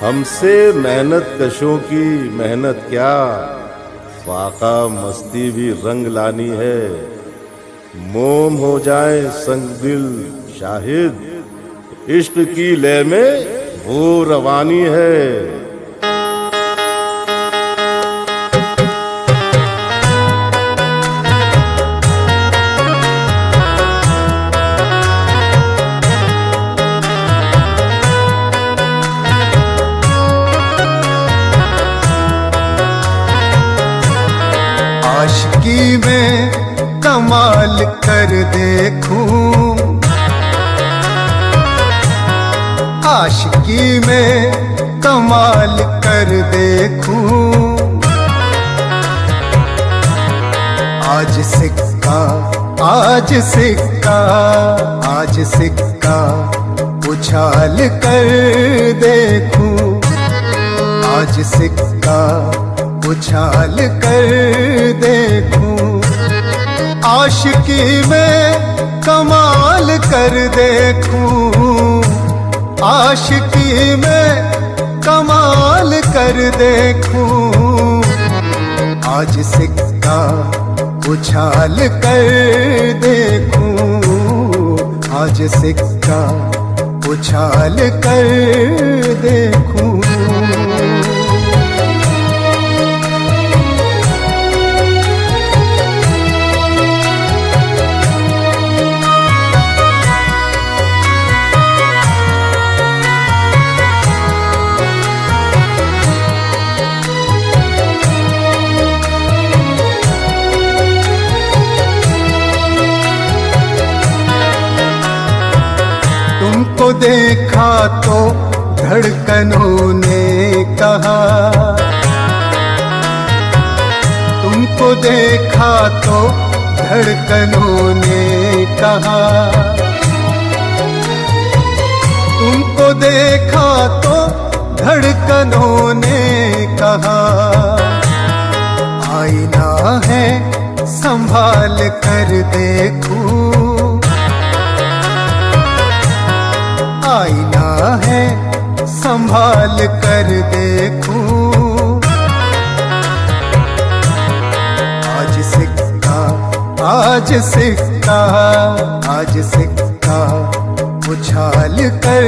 हमसे मेहनत कशों की मेहनत क्या, फाका मस्ती भी रंग लानी है। मोम हो जाए संग दिल शाहिद, इश्क की लय में वो रवानी है। आशिकी में कमाल कर देखूं, आशिकी में कमाल कर देखूं। आज सिक्का आज सिक्का आज सिक्का उछाल कर देखूं, आज सिक्का उछाल कर देखूं। आशिकी में कमाल कर देखूं, आशिकी में कमाल कर देखूं। आज सिक्का उछाल कर देखूं, आज सिक्का उछाल कर देखूं। तुमको देखा तो धड़कनों ने कहा, तुमको देखा तो धड़कनों ने कहा, तुमको देखा तो धड़कनों ने कहा। आईना है संभाल कर देखूं, आईना है संभाल कर देखूं। आज सिक्का आज सिक्का आज सिक्का उछाल कर